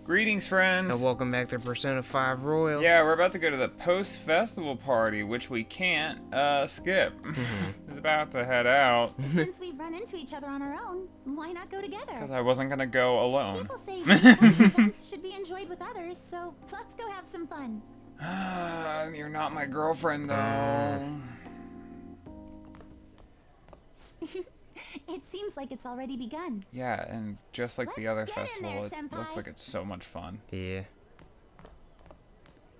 Greetings, friends. And welcome back to Persona 5 Royal. Yeah, we're about to go to the post-festival party, which we can't skip. It's about to head out. Since we've run into each other on our own, why not go together? Because I wasn't going to go alone. People say some events should be enjoyed with others, so let's go have some fun. You're not my girlfriend, though. It seems like it's already begun. Yeah, and just like the other Let's get in festival, there, it senpai. looks like it's so much fun. Yeah.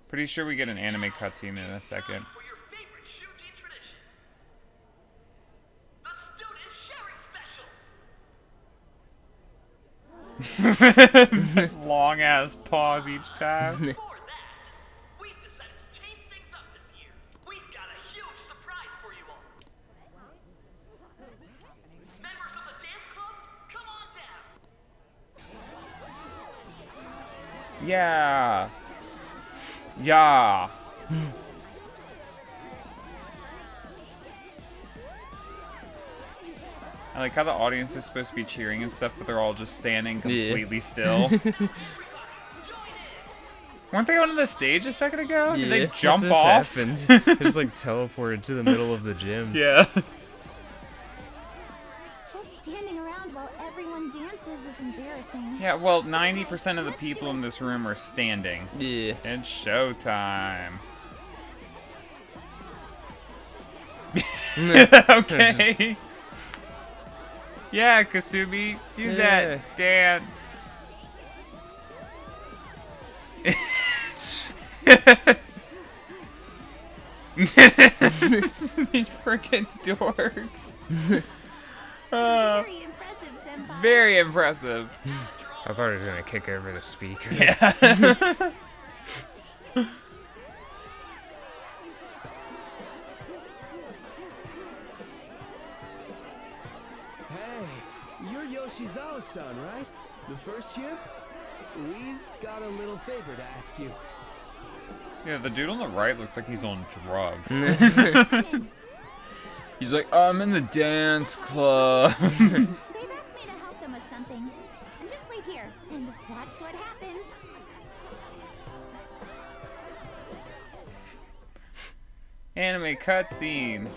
Pretty sure we get an anime cutscene in a second. For your favorite Shuji tradition, the student sharing special. Long ass pause each time. For that, we've decided to change things up this year. We've got a huge surprise for you all. Members of the dance club, come on down. Yeah. Yeah. I like how the audience is supposed to be cheering and stuff, but they're all just standing completely still. Weren't they onto the stage a second ago? Did they jump What off? just happened? Just like teleported to the middle of the gym. Yeah. Just standing around while everyone dances is embarrassing. Yeah, well, 90% of the people in this room are standing. Yeah. It's showtime. Okay. Yeah, Kasumi, do that dance. These freaking dorks. Very impressive, senpai. Very impressive. I thought he was gonna kick over the speaker. Yeah. Hey, you're Yoshizawa-san, right? The first year? We've got a little favor to ask you. Yeah, the dude on the right looks like he's on drugs. He's like, I'm in the dance club. They've asked me to help them with something. Just wait here and watch what happens. Anime cutscene.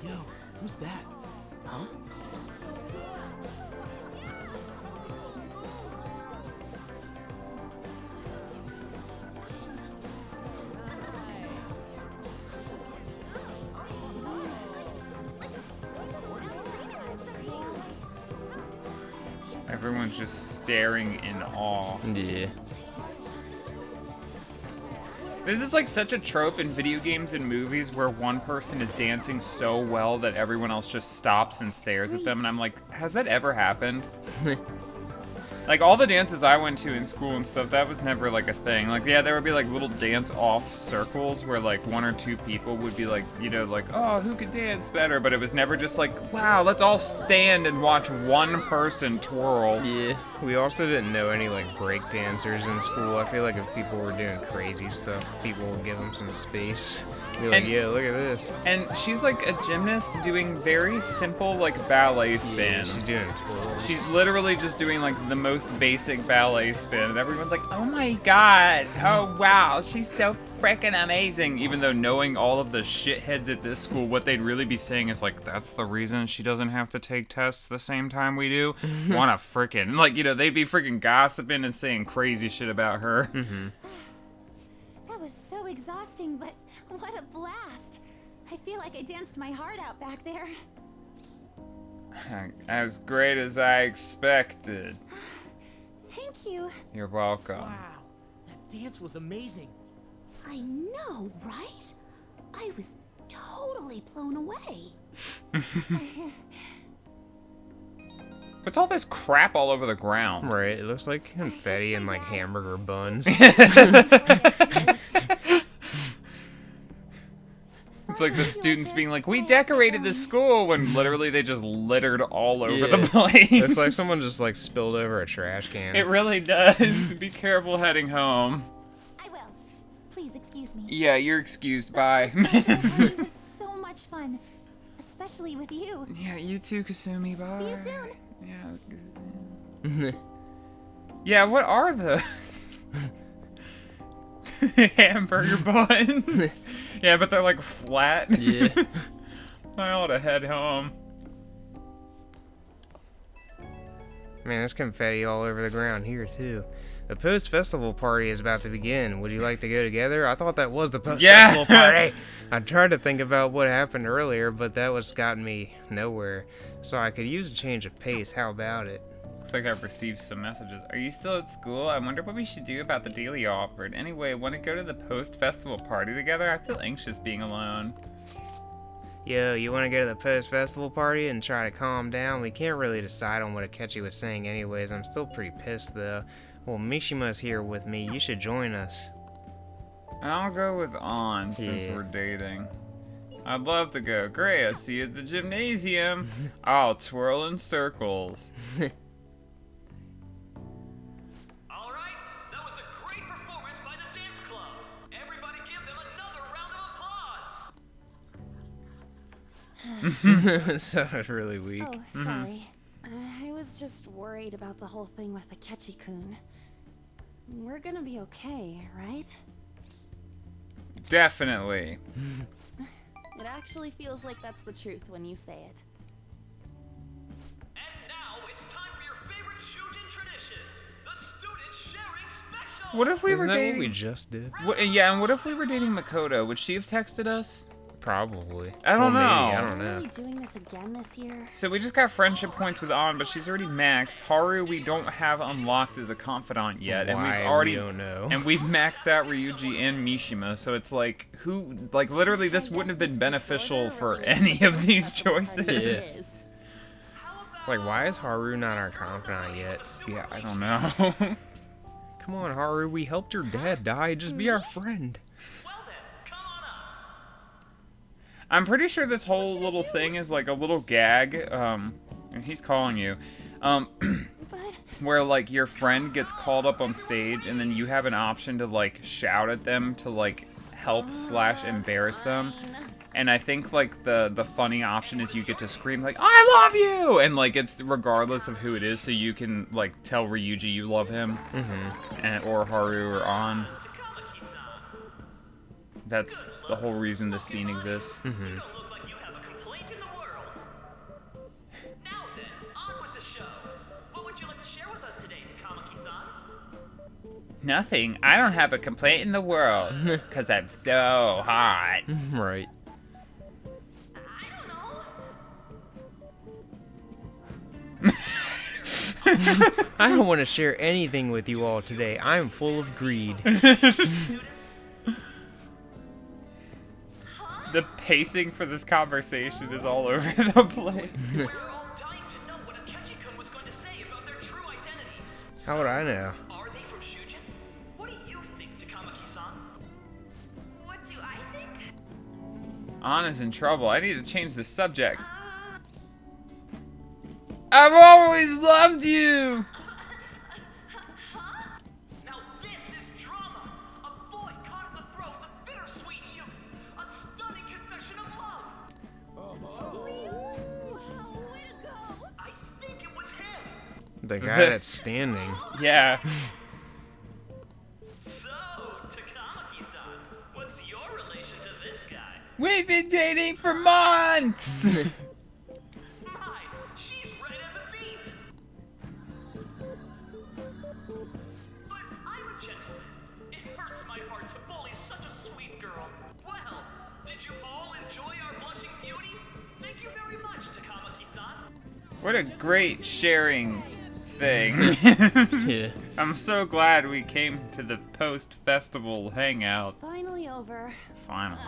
Yo, who's that? Huh? Everyone's just staring in awe. Yeah. This is like such a trope in video games and movies where one person is dancing so well that everyone else just stops and stares at them, and I'm like, has that ever happened? Like, all the dances I went to in school and stuff, that was never, like, a thing. Like, yeah, there would be, like, little dance-off circles where, like, one or two people would be, like, you know, like, oh, who could dance better? But it was never just like, wow, let's all stand and watch one person twirl. Yeah. We also didn't know any like break dancers in school. I feel like if people were doing crazy stuff, people would give them some space. Be like, And- yeah, look at this. And she's, like, a gymnast doing very simple, like, ballet Yeah, spins. she's doing twirls. She's literally just doing like the most basic ballet spin, and everyone's like, oh my god, oh wow, she's so freaking amazing. Even though knowing all of the shitheads at this school, what they'd really be saying is like, that's the reason she doesn't have to take tests the same time we do. Wanna freaking, like, you know, they'd be freaking gossiping and saying crazy shit about her. That was so exhausting, but what a blast. I feel like I danced my heart out back there. As great as I expected. Thank you. You're welcome. Wow, that dance was amazing. I know, right? I was totally blown away. What's all this crap all over the ground? Right, it looks like confetti and like hamburger buns. It's like the students being like, we decorated the school, when literally they just littered all over the place. It's like someone just like spilled over a trash can. It really does. Be careful heading home. I will. Please excuse me. Yeah, you're excused. Bye. It was so much fun, especially with you. Yeah, you too, Kasumi. Bye. See you soon. Yeah. Yeah, what are the hamburger buns? Yeah, but they're like flat. Yeah. I ought to head home. Man, there's confetti all over the ground here too. The post-festival party is about to begin. Would you like to go together? I thought that was the post-festival party. I tried to think about what happened earlier, but that was gotten me nowhere. So I could use a change of pace. How about it? Looks like I've received some messages. Are you still at school? I wonder what we should do about the deal you offered. Anyway, want to go to the post-festival party together? I feel anxious being alone. Yo, you want to go to the post-festival party and try to calm down? We can't really decide on what Akechi was saying anyways. I'm still pretty pissed though. Well, Mishima's here with me. You should join us. I'll go with On since Yeah. we're dating. I'd love to go. Great, I see you at the gymnasium. I'll twirl in circles. All right, that was a great performance by the dance club. Everybody give them another round of applause. It sounded really weak. Oh, sorry. I was just worried about the whole thing with Akechi-kun. We're gonna be okay, right? Definitely. It actually feels like that's the truth when you say it. And now it's time for your favorite Shujin tradition, the student sharing special. What if we Isn't were that dating? what we just did? Yeah, and what if we were dating Makoto? Would she have texted us? Probably. I don't Well, know. Maybe. I Are don't we know. really doing this again this year? So we just got friendship points with On, but she's already maxed. Haru we don't have unlocked as a confidant yet, and Why, we've already we don't know. and we've maxed out Ryuji and Mishima. So it's like literally this wouldn't have been beneficial for any of these choices. Yeah. It's like, why is Haru not our confidant yet? Yeah, I don't know. Come on, Haru, we helped your dad die. Just be our friend. Well then, come on up. I'm pretty sure this whole little thing is like a little gag. And he's calling you. But Where like your friend gets called up on stage and then you have an option to like shout at them to like help/embarrass them. And I think like the funny option is you get to scream like I love you, and like it's regardless of who it is, so you can like tell Ryuji you love him, and or Haru or On. That's the whole reason this scene exists. You don't look like you have a complaint in the world. Now then, on with the show. What would you like to share with us today, Takamaki-san? Nothing. I don't have a complaint in the world, cause I'm so hot. Right. I don't know. I don't want to share anything with you all today. I'm full of greed. The pacing for this conversation is all over the place. We're all dying to know what Akechi-kun was going to say about their true identities. How would I know? Are they from Shujin? What do you think, Takamaki-san? What do I think? Anna's in trouble. I need to change the subject. I've always loved you! Now this is drama. A boy caught in the throes of bittersweet youth. A stunning confession of love. way to go! I think it was him. The guy that's standing. Yeah. So, Takamaki-san, what's your relation to this guy? We've been dating for months! My, she's red as a beet. But I'm a gentleman. It hurts my heart to bully such a sweet girl. Well, did you all enjoy our blushing beauty? Thank you very much, Takamaki-san. What a great sharing thing. Yeah. I'm so glad we came to the post-festival hangout. Finally over. Finally.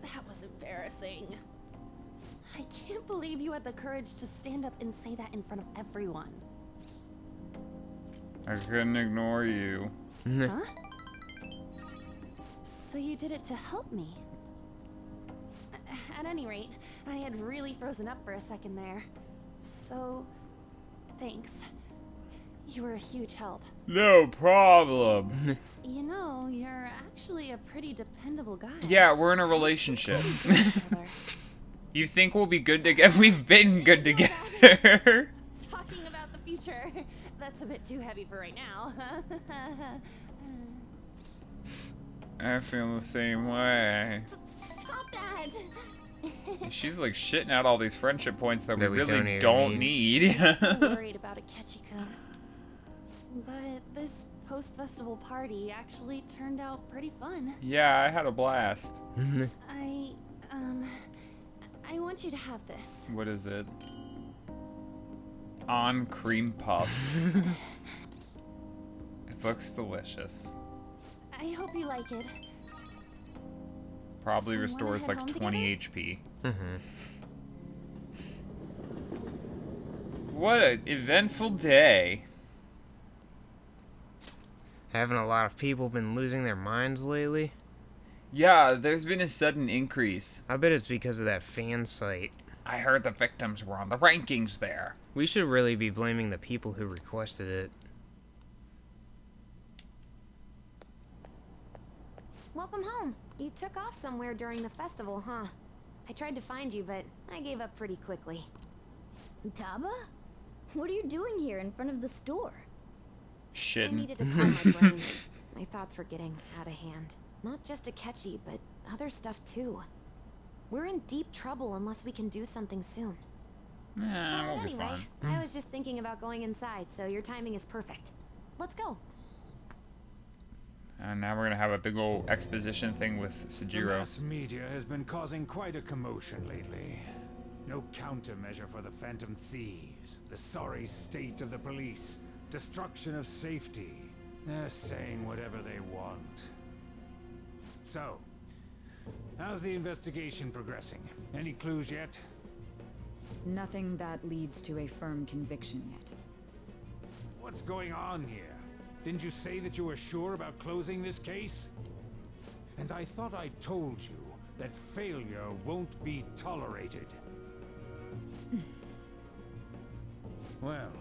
That was embarrassing. I can't believe you had the courage to stand up and say that in front of everyone. I couldn't ignore you. Huh? So you did it to help me? At any rate, I had really frozen up for a second there. So, thanks. You were a huge help. No problem. You know, you're actually a pretty dependable guy. Yeah, we're in a relationship. You think we'll be good together? We've been good together. Talking about the future. That's a bit too heavy for right now. I feel the same way. Stop that! She's like shitting out all these friendship points that we That we really don't don't need. need. I'm worried about Akechi-kun. But this post-festival party actually turned out pretty fun. Yeah, I had a blast. I want you to have this. What is it? On cream puffs. It looks delicious. I hope you like it. Probably You wanna restores head like home 20 HP. Mm-hmm. What an eventful day. Haven't a lot of people been losing their minds lately? Yeah, there's been a sudden increase. I bet it's because of that fan site. I heard the victims were on the rankings there. We should really be blaming the people who requested it. Welcome home. You took off somewhere during the festival, huh? I tried to find you, but I gave up pretty quickly. Taba? What are you doing here in front of the store? I Shitting. needed to calm my brain. My thoughts were getting out of hand. Not just Akechi, but other stuff too. We're in deep trouble unless we can do something soon. Nah, But we'll be anyway, fine. I was just thinking about going inside, so your timing is perfect. Let's go. And now we're gonna have a big old exposition thing with The Sejiro. mass media has been causing quite a commotion lately. No countermeasure for the Phantom Thieves, the sorry state of the police, destruction of safety. They're saying whatever they want. So, how's the investigation progressing? Any clues yet? Nothing that leads to a firm conviction yet. What's going on here? Didn't you say that you were sure about closing this case? And I thought I told you that failure won't be tolerated. Well,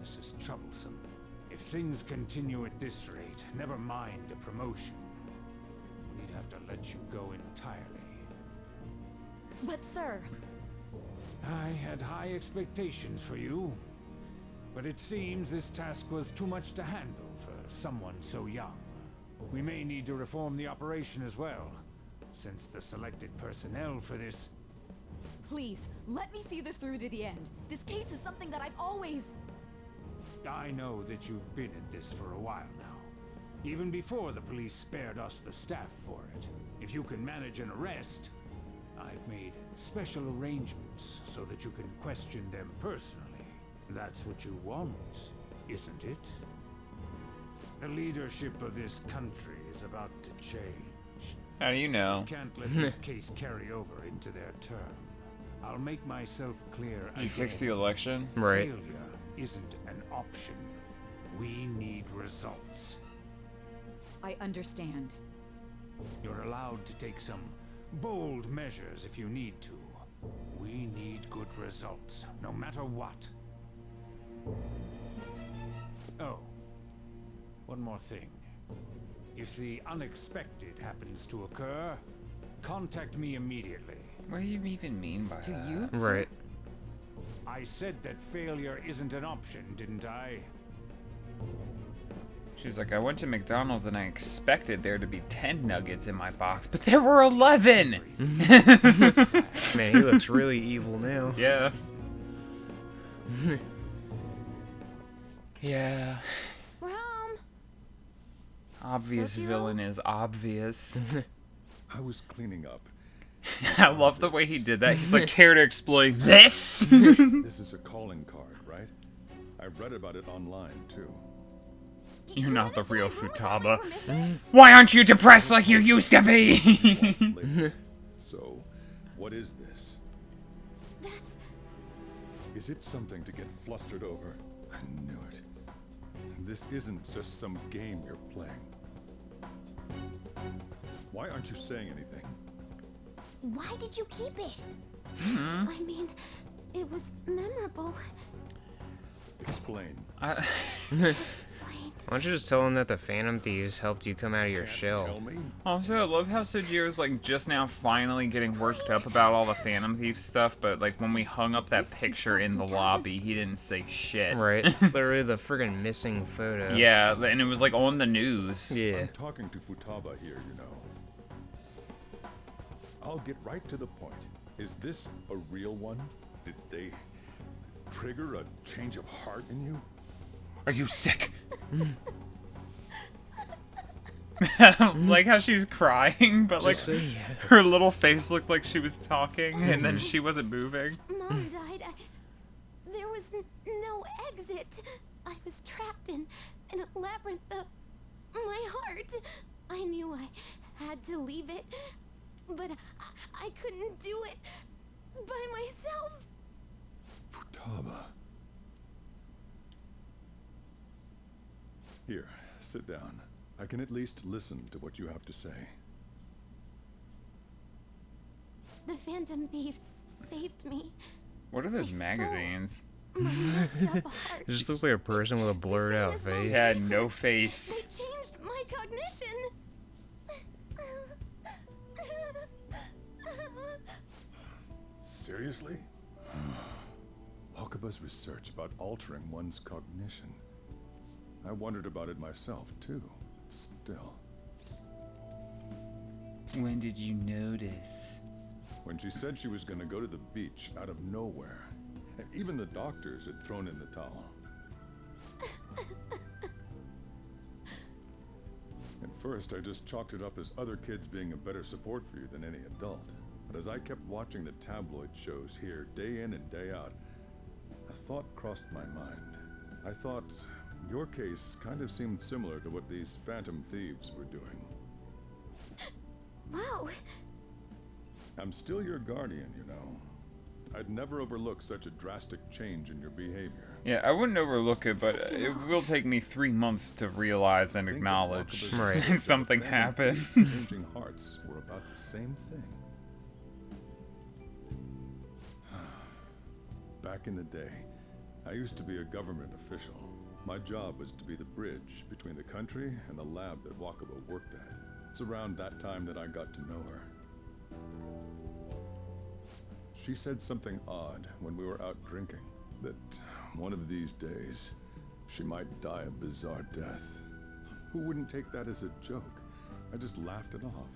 this is troublesome. If things continue at this rate, never mind a promotion. We'd have to let you go entirely. But sir... I had high expectations for you, but it seems this task was too much to handle for someone so young. We may need to reform the operation as well, since the selected personnel for this... Please, let me see this through to the end. This case is something that I've always... I know that you've been at this for a while now, even before the police spared us the staff for it. If you can manage an arrest, I've made special arrangements so that you can question them personally. That's what you want, isn't it? The leadership of this country is about to change. How do you know? You can't let this case carry over into their term. I'll make myself clear Did you fix again. the election? Right. Failure isn't an option. We need results. I understand. You're allowed to take some bold measures if you need to. We need good results, no matter what. Oh, one more thing. If the unexpected happens to occur, contact me immediately. What do you even mean by Do that? you? Right. I said that failure isn't an option, didn't I? She's like, I went to McDonald's and I expected there to be 10 nuggets in my box, but there were 11! Man, he looks really evil now. Yeah. Yeah. We're home. Obvious Sejiro? villain is obvious. I was cleaning up. I love the way he did that. He's like, care to explain this? This is a calling card, right? I read about it online, too. You're not the real Futaba. Permission? Why aren't you depressed like you used to be? Later. So, what is this? That's... Is it something to get flustered over? I knew it. This isn't just some game you're playing. Why aren't you saying anything? Why did you keep it? I mean, it was memorable. Explain. Why don't you just tell him that the Phantom Thieves helped you come out of your shell? Tell me. Also, I love how Sojiro's like just now finally getting worked up about all the Phantom Thief stuff, but like when we hung up that picture in the lobby, he didn't say shit. Right, it's literally the friggin' missing photo. Yeah, and it was like on the news. Yeah. I'm talking to Futaba here, you know. I'll get right to the point. Is this a real one? Did they trigger a change of heart in you? Are you sick? Like how she's crying, but like Just say yes. her little face looked like she was talking, and then she wasn't moving. Mom died. There was no exit. I was trapped in a labyrinth of my heart. I knew I had to leave it, but I couldn't do it by myself. Futaba. Here, sit down. I can at least listen to what you have to say. The Phantom Thieves saved me. What are those They stole magazines? my messed up heart. It just looks like a person with a blurred out Same as Mom face. Yeah, said. no They face. changed my cognition. Seriously? Wakaba's research about altering one's cognition. I wondered about it myself, too. Still. When did you notice? When she said she was going to go to the beach out of nowhere, and even the doctors had thrown in the towel. At first, I just chalked it up as other kids being a better support for you than any adult. But as I kept watching the tabloid shows here, day in and day out, a thought crossed my mind. I thought your case kind of seemed similar to what these Phantom Thieves were doing. Wow. I'm still your guardian, you know. I'd never overlook such a drastic change in your behavior. Yeah, I wouldn't overlook it, but it will take me 3 months to realize and Think of acknowledge Wakaba's Right. that something Phantom happened. Thieves and Changing hearts were about the same thing. Back in the day, I used to be a government official. My job was to be the bridge between the country and the lab that Wakaba worked at. It's around that time that I got to know her. She said something odd when we were out drinking, that one of these days, she might die a bizarre death. Who wouldn't take that as a joke? I just laughed it off.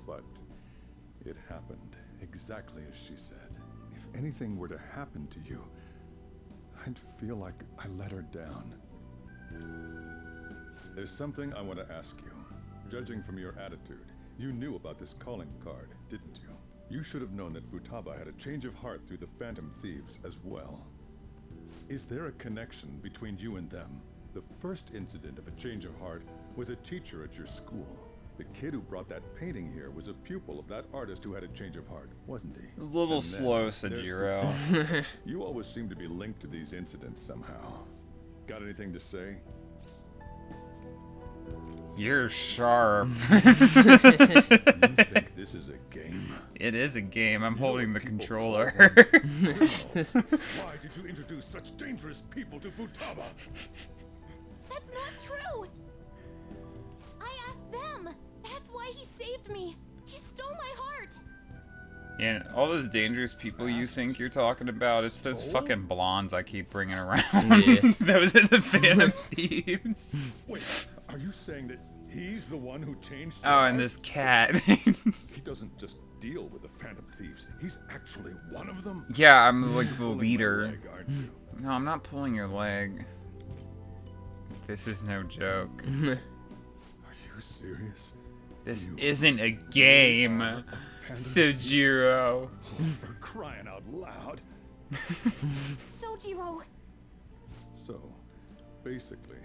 But it happened exactly as she said. If anything were to happen to you, I'd feel like I let her down. There's something I want to ask you. Judging from your attitude, you knew about this calling card, didn't you? You should have known that Futaba had a change of heart through the Phantom Thieves as well. Is there a connection between you and them? The first incident of a change of heart was a teacher at your school. The kid who brought that painting here was a pupil of that artist who had a change of heart, wasn't he? A little And then slow, there's Sojiro. Futaba. You always seem to be linked to these incidents somehow. Got anything to say? You're sharp. You think this is a game? It is a game. I'm holding the People controller. call them criminals. Why did you introduce such dangerous people to Futaba? That's not true. I asked them. That's why he saved me. He stole my heart. Yeah, all those dangerous people you think you're talking about, it's those fucking blondes I keep bringing around. Yeah. Those are the Phantom Thieves. Wait, are you saying that he's the one who changed Oh, your and heart? this cat. He doesn't just deal with the Phantom Thieves. He's actually one of them? Yeah, I'm like the Pulling my leader. leg, aren't you? No, I'm not pulling your leg. This is no joke. Are you serious? This You isn't a game, are a Phantom Sojiro. Thief? For crying out loud. Sojiro. So, basically,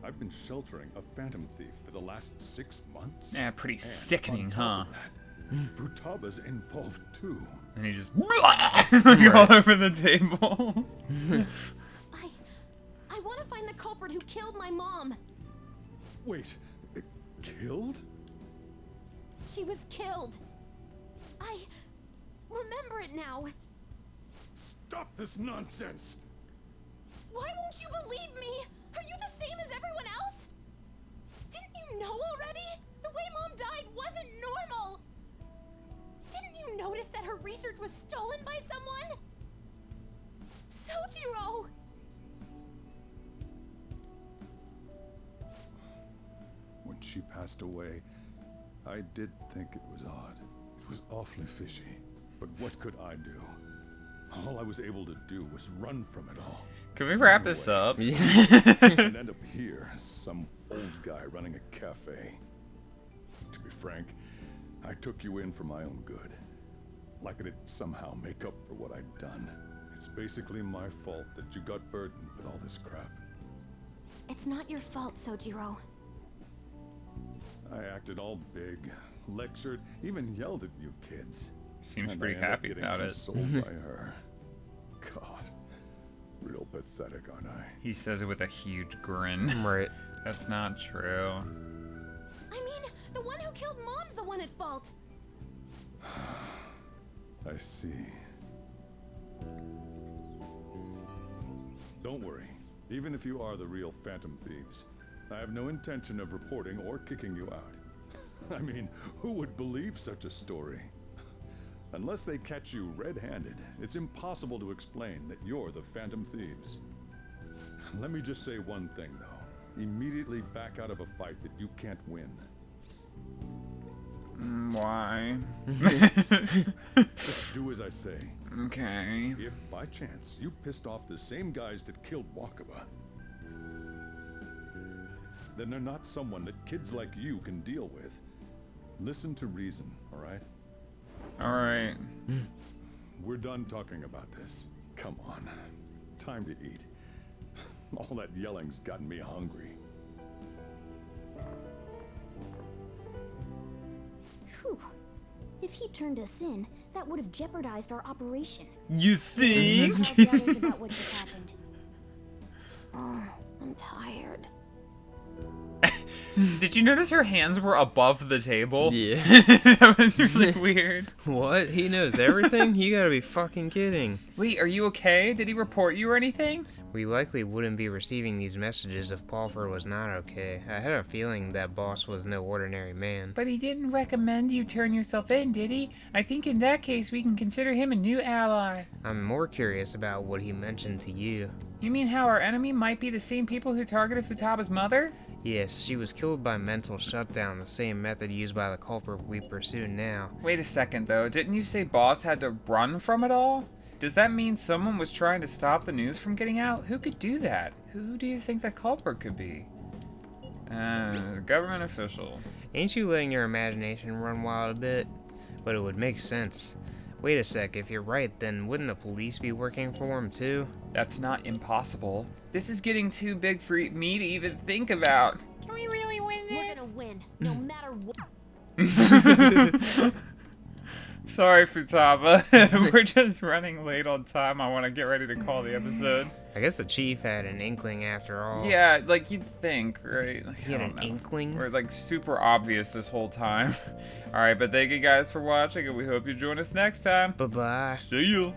I've been sheltering a Phantom Thief for the last 6 months. Yeah, pretty And sickening, on huh? top of that, Futaba's involved too. And he just all over the table. I want to find the culprit who killed my mom. Wait, killed? she was killed. I remember it now. Stop this nonsense! Why won't you believe me? Are you the same as everyone else? Didn't you know already? The way Mom died wasn't normal. Didn't you notice that her research was stolen by someone? Sojiro! When she passed away, I did think it was odd. It was awfully fishy. But what could I do? All I was able to do was run from it all. Can we wrap this up? And end up here, some old guy running a cafe. To be frank, I took you in for my own good. Like it'd somehow make up for what I'd done. It's basically my fault that you got burdened with all this crap. It's not your fault, Sojiro. I acted all big, lectured, even yelled at you kids. Seems And pretty I ended up happy getting about it. consoled by her. God, real pathetic, aren't I? He says it with a huge grin. Right. That's not true. I mean, the one who killed Mom's the one at fault. I see. Don't worry. Even if you are the real Phantom Thieves, I have no intention of reporting or kicking you out. I mean, who would believe such a story? Unless they catch you red-handed, it's impossible to explain that you're the Phantom Thieves. Let me just say one thing, though. Immediately back out of a fight that you can't win. Why? Just do as I say. Okay. If by chance you pissed off the same guys that killed Wakaba, then they're not someone that kids like you can deal with. Listen to reason, all right? All right. We're done talking about this. Come on. Time to eat. All that yelling's gotten me hungry. Whew. If he turned us in, that would have jeopardized our operation. You think? Tell the others about what just happened. Oh, I'm tired. Did you notice her hands were above the table? Yeah. That was really weird. What? He knows everything? You gotta be fucking kidding. Wait, are you okay? Did he report you or anything? We likely wouldn't be receiving these messages if Paulford was not okay. I had a feeling that boss was no ordinary man. But he didn't recommend you turn yourself in, did he? I think in that case we can consider him a new ally. I'm more curious about what he mentioned to you. You mean how our enemy might be the same people who targeted Futaba's mother? Yes, she was killed by mental shutdown, the same method used by the culprit we pursue now. Wait a second though, didn't you say Boss had to run from it all? Does that mean someone was trying to stop the news from getting out? Who could do that? Who do you think the culprit could be? Government official. Ain't you letting your imagination run wild a bit? But it would make sense. Wait a sec, if you're right, then wouldn't the police be working for him too? That's not impossible. This is getting too big for me to even think about. Can we really win this? We're gonna win, no matter what. Sorry, Futaba. We're just running late on time. I want to get ready to call the episode. I guess the chief had an inkling after all. Yeah, like you'd think, right? Like, He had an inkling? We're like super obvious this whole time. Alright, but thank you guys for watching, and we hope you join us next time. Bye-bye. See you.